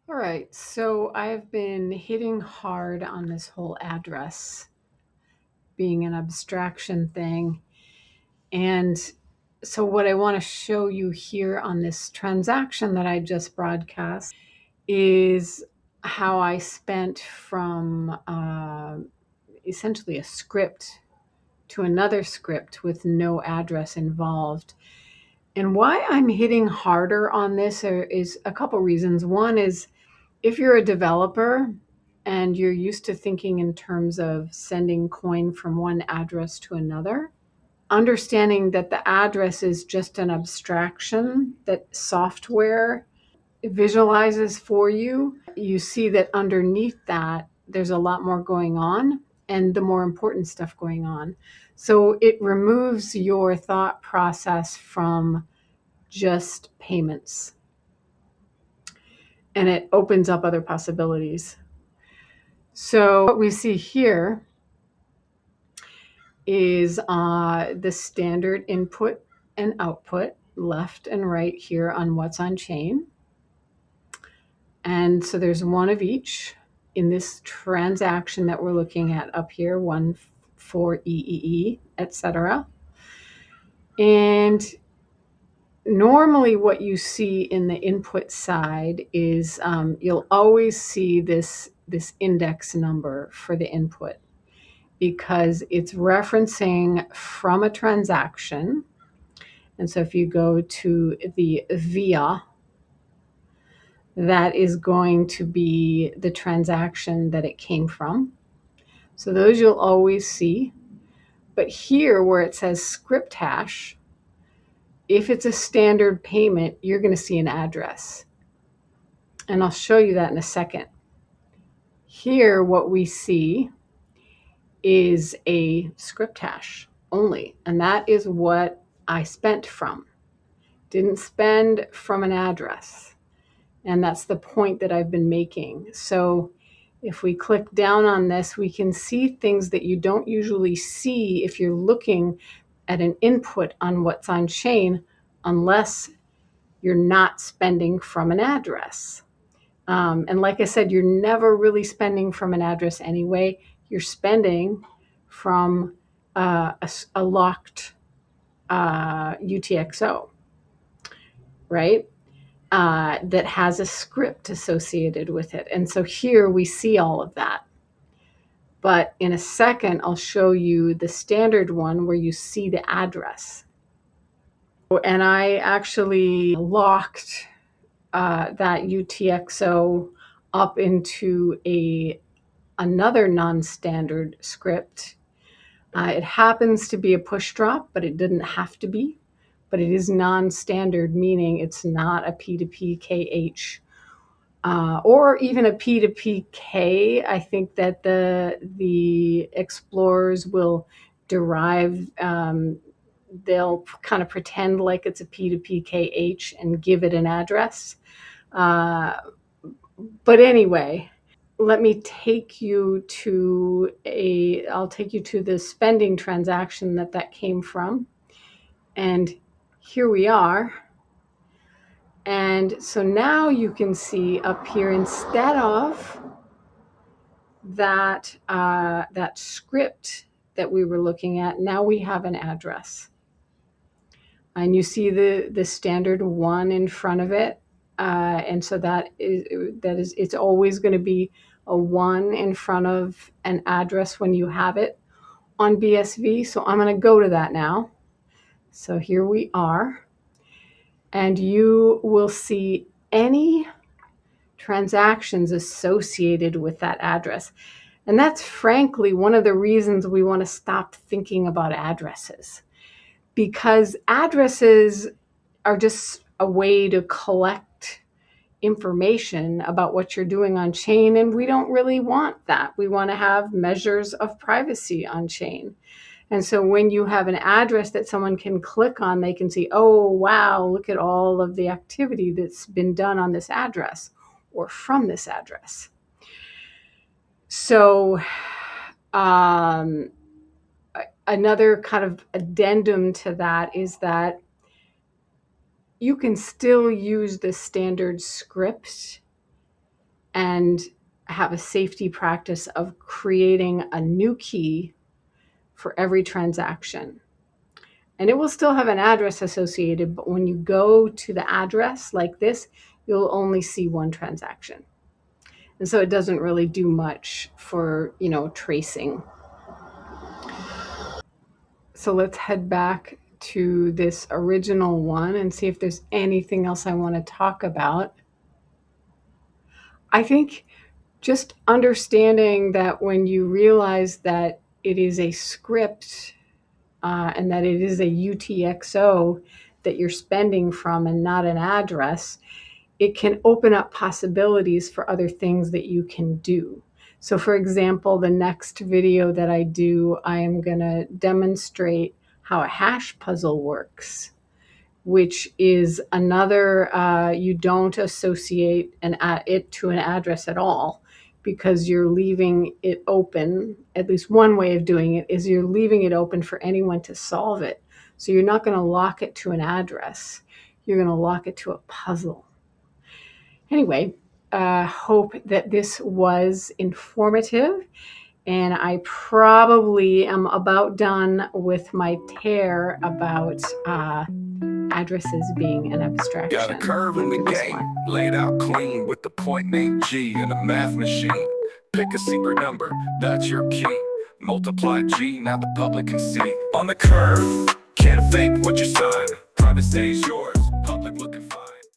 All right, so I've been hitting hard on this whole address being an abstraction thing. And so, what I want to show you here on this transaction that I just broadcast is how I spent from essentially a script to another script with no address involved. And why I'm hitting harder on this is a couple reasons. One is if you're a developer and you're used to thinking in terms of sending coin from one address to another, understanding that the address is just an abstraction that software visualizes for you, you see that underneath that, there's a lot more going on and the more important stuff going on. So it removes your thought process from just payments and it opens up other possibilities. So what we see here is the standard input and output left and right here on WhatsOnChain. And so there's one of each in this transaction that we're looking at up here, one for EEE, etc. And normally what you see in the input side is you'll always see this index number for the input because it's referencing from a transaction. And so if you go to the via, that is going to be the transaction that it came from. So those you'll always see. But here where it says script hash, if it's a standard payment, you're going to see an address. And I'll show you that in a second. Here, what we see is a script hash only. And that is what I spent from. Didn't spend from an address. And that's the point that I've been making. So if we click down on this, we can see things that you don't usually see if you're looking at an input on WhatsOnChain, unless you're not spending from an address. And like I said, you're never really spending from an address anyway. You're spending from a locked UTXO, right? That has a script associated with it. And so here we see all of that. But in a second, I'll show you the standard one where you see the address. And I actually locked that UTXO up into another non-standard script. It happens to be a push drop, but it didn't have to be. But it is non-standard, meaning it's not a P2P KH or even a P2PK. I think that the explorers will derive, they'll kind of pretend like it's a P2PKH and give it an address. But anyway, let me take you to I'll take you to the spending transaction that came from. And here we are. And so now you can see up here, instead of that script that we were looking at, now we have an address. And you see the standard one in front of it. And so that is it's always going to be a one in front of an address when you have it on BSV. So I'm going to go to that now. So here we are. And you will see any transactions associated with that address. And that's frankly one of the reasons we want to stop thinking about addresses, because addresses are just a way to collect information about what you're doing on chain, and we don't really want that. We want to have measures of privacy on chain. And so when you have an address that someone can click on, they can see, oh, wow, look at all of the activity that's been done on this address or from this address. So another kind of addendum to that is that you can still use the standard script and have a safety practice of creating a new key for every transaction. And it will still have an address associated, but when you go to the address like this, you'll only see one transaction. And so it doesn't really do much for, tracing. So let's head back to this original one and see if there's anything else I want to talk about. I think just understanding that when you realize that it is a script and that it is a UTXO that you're spending from and not an address, it can open up possibilities for other things that you can do. So for example, the next video that I do, I am going to demonstrate how a hash puzzle works, which is another, you don't associate it to an address at all, because you're leaving it open. At least one way of doing it is you're leaving it open for anyone to solve it. So you're not going to lock it to an address. You're going to lock it to a puzzle. Anyway, hope that this was informative, and I probably am about done with my tear about addresses being an abstraction. Got a curve in the game, laid out clean with the point named G and a math machine. Pick a secret number, that's your key. Multiply G, now the public can see. On the curve, can't fake what you sign. Private stays yours, public looking